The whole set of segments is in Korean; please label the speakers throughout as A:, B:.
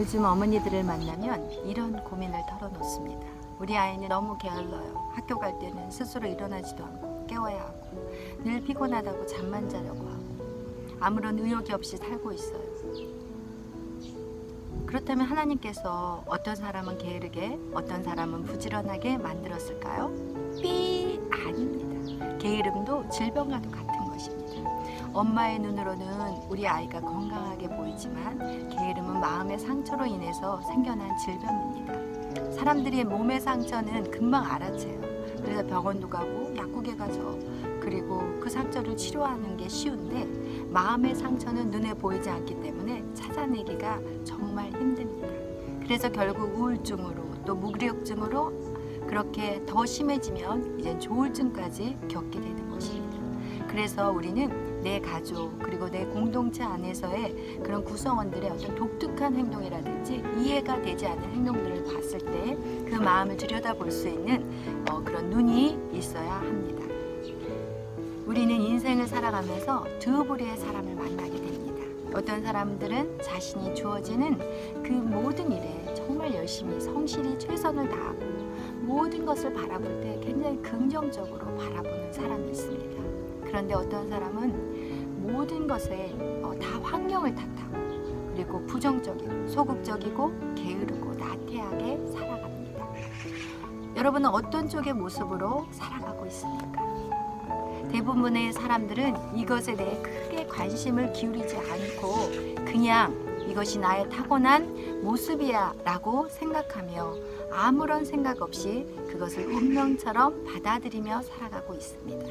A: 요즘 어머니들을 만나면 이런 고민을 털어놓습니다. 우리 아이는 너무 게을러요. 학교 갈 때는 스스로 일어나지도 않고 깨워야 하고 늘 피곤하다고 잠만 자려고 하고 아무런 의욕이 없이 살고 있어요. 그렇다면 하나님께서 어떤 사람은 게으르게 어떤 사람은 부지런하게 만들었을까요? 삐 아닙니다. 게으름도 질병과도 같은 것입니다. 엄마의 눈으로는 우리 아이가 건강하게 보이지만 게으름은 마음의 상처로 인해서 생겨난 질병입니다. 사람들이 몸의 상처는 금방 알아채요. 그래서 병원도 가고 약국에 가서 그리고 그 상처를 치료하는 게 쉬운데 마음의 상처는 눈에 보이지 않기 때문에 찾아내기가 정말 힘듭니다. 그래서 결국 우울증으로 또 무기력증으로 그렇게 더 심해지면 이제 조울증까지 겪게 되는 것입니다. 그래서 우리는 내 가족 그리고 내 공동체 안에서의 그런 구성원들의 어떤 독특한 행동이라든지 이해가 되지 않는 행동들을 봤을 때 그 마음을 들여다볼 수 있는 그런 눈이 있어야 합니다. 우리는 인생을 살아가면서 두 부류의 사람을 만나게 됩니다. 어떤 사람들은 자신이 주어지는 그 모든 일에 정말 열심히 성실히 최선을 다하고 모든 것을 바라볼 때 굉장히 긍정적으로 바라보는 사람이 있습니다. 그런데 어떤 사람은 모든 것에 다 환경을 탓하고 그리고 부정적이고 소극적이고 게으르고 나태하게 살아갑니다. 여러분은 어떤 쪽의 모습으로 살아가고 있습니까? 대부분의 사람들은 이것에 대해 크게 관심을 기울이지 않고 그냥 이것이 나의 타고난 모습이야 라고 생각하며 아무런 생각 없이 그것을 운명처럼 받아들이며 살아가고 있습니다.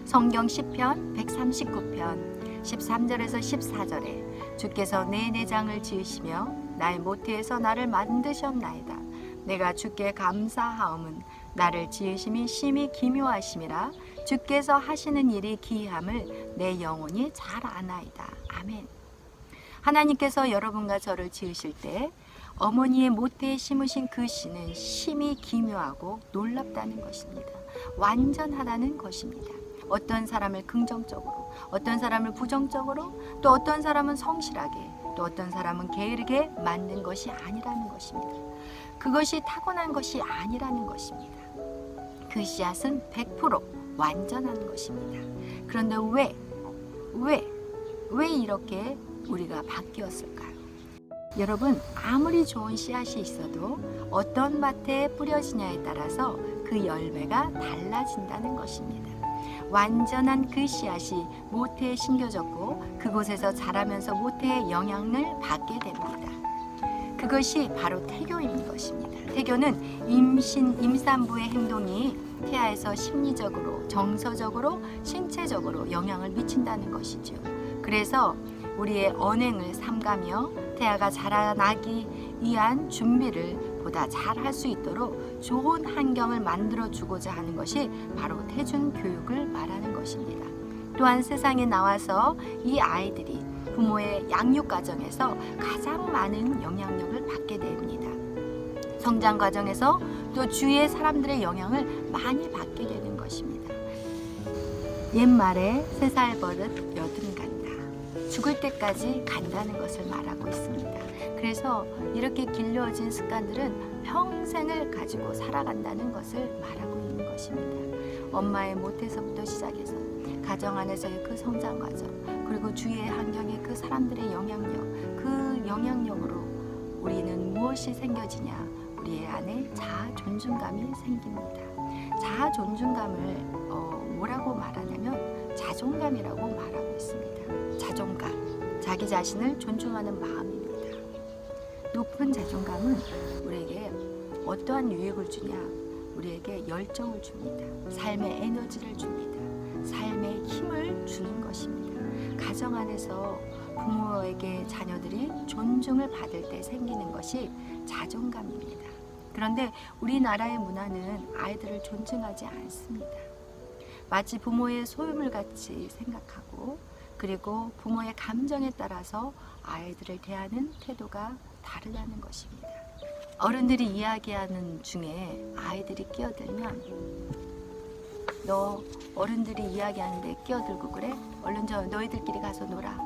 A: 성경 시편 139편 13절에서 14절에 주께서 내 내장을 지으시며 나의 모태에서 나를 만드셨나이다. 내가 주께 감사하옴은 나를 지으심이 심히 기묘하심이라. 주께서 하시는 일이 기이함을 내 영혼이 잘 아나이다. 아멘. 하나님께서 여러분과 저를 지으실 때 어머니의 모태에 심으신 그 씨는 심히 기묘하고 놀랍다는 것입니다. 완전하다는 것입니다. 어떤 사람을 긍정적으로, 어떤 사람을 부정적으로, 또 어떤 사람은 성실하게, 또 어떤 사람은 게으르게 만든 것이 아니라는 것입니다. 그것이 타고난 것이 아니라는 것입니다. 그 씨앗은 100% 완전한 것입니다. 그런데 왜 이렇게 우리가 바뀌었을까요? 여러분, 아무리 좋은 씨앗이 있어도 어떤 밭에 뿌려지냐에 따라서 그 열매가 달라진다는 것입니다. 완전한 그 씨앗이 모태에 심겨졌고 그곳에서 자라면서 모태의 영향을 받게 됩니다. 그것이 바로 태교인 것입니다. 태교는 임산부의 행동이 태아에서 심리적으로, 정서적으로, 신체적으로 영향을 미친다는 것이죠. 그래서 우리의 언행을 삼가며 태아가 자라나기 위한 준비를 보다 잘 할 수 있도록 좋은 환경을 만들어주고자 하는 것이 바로 태중 교육을 말하는 것입니다. 또한 세상에 나와서 이 아이들이 부모의 양육 과정에서 가장 많은 영향력을 받게 됩니다. 성장 과정에서 또 주위의 사람들의 영향을 많이 받게 되는 것입니다. 옛말에 3살 버릇 여든 간다. 죽을 때까지 간다는 것을 말하고 있습니다. 그래서 이렇게 길러진 습관들은 평생을 가지고 살아간다는 것을 말하고 있는 것입니다. 엄마의 모태에서부터 시작해서 가정 안에서의 그 성장 과정, 그리고 주위의 환경의 그 사람들의 영향력, 그 영향력으로 우리는 무엇이 생겨지냐? 우리의 안에 자아 존중감이 생깁니다. 자아 존중감을 뭐라고 말하냐면 자존감이라고 말하고 있습니다. 자존감, 자기 자신을 존중하는 마음입니다. 높은 자존감은 우리에게 어떠한 유익을 주냐? 우리에게 열정을 줍니다. 삶의 에너지를 줍니다. 삶의 힘을 주는 것입니다. 가정 안에서 부모에게 자녀들이 존중을 받을 때 생기는 것이 자존감입니다. 그런데 우리나라의 문화는 아이들을 존중하지 않습니다. 마치 부모의 소유물 같이 생각하고 그리고 부모의 감정에 따라서 아이들을 대하는 태도가 다르다는 것입니다. 어른들이 이야기하는 중에 아이들이 끼어들면 너 어른들이 이야기하는데 끼어들고 그래? 얼른 너희들끼리 가서 놀아.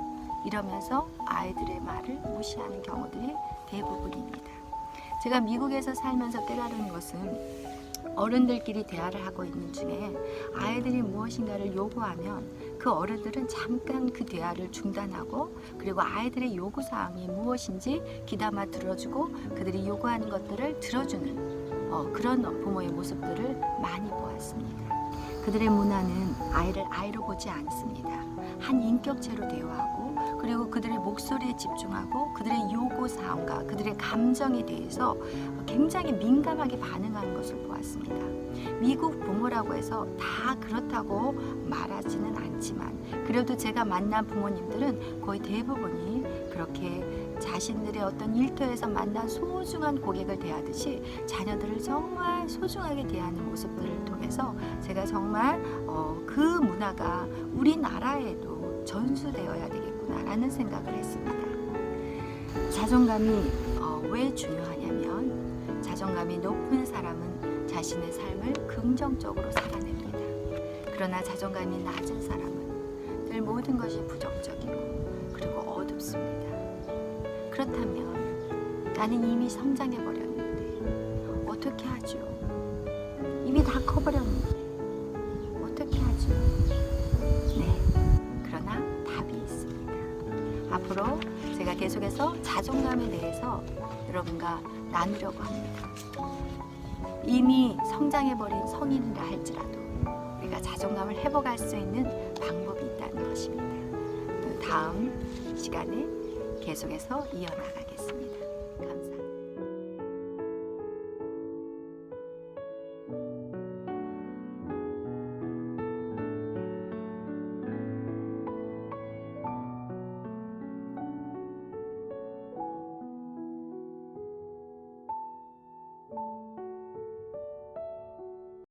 A: 이러면서 아이들의 말을 무시하는 경우들이 대부분입니다. 제가 미국에서 살면서 깨달은 것은 어른들끼리 대화를 하고 있는 중에 아이들이 무엇인가를 요구하면 그 어른들은 잠깐 그 대화를 중단하고 그리고 아이들의 요구사항이 무엇인지 귀담아 들어주고 그들이 요구하는 것들을 들어주는 그런 부모의 모습들을 많이 보았습니다. 그들의 문화는 아이를 아이로 보지 않습니다. 한 인격체로 대화하고 그리고 그들의 목소리에 집중하고 그들의 요구사항과 그들의 감정에 대해서 굉장히 민감하게 반응하는 것을 보았습니다. 미국 부모라고 해서 다 그렇다고 말하지는 않지만 그래도 제가 만난 부모님들은 거의 대부분이 그렇게 자신들의 어떤 일터에서 만난 소중한 고객을 대하듯이 자녀들을 정말 소중하게 대하는 모습들을 통해서 제가 정말 그 문화가 우리나라에도 전수되어야 되겠구나라는 생각을 했습니다. 자존감이 왜 중요하냐면 자존감이 높은 사람은 자신의 삶을 긍정적으로 살아냅니다. 그러나 자존감이 낮은 사람은 늘 모든 것이 부정적이고 그리고 어둡습니다. 그렇다면 나는 이미 성장해 버렸는데 어떻게 하죠? 이미 다 커버렸는데 어떻게 하죠? 네, 그러나 답이 있습니다. 앞으로 제가 계속해서 자존감에 대해서 여러분과 나누려고 합니다. 이미 성장해버린 성인이라 할지라도 우리가 자존감을 회복할 수 있는 방법이 있다는 것입니다. 다음 시간에 계속해서 이어나가요.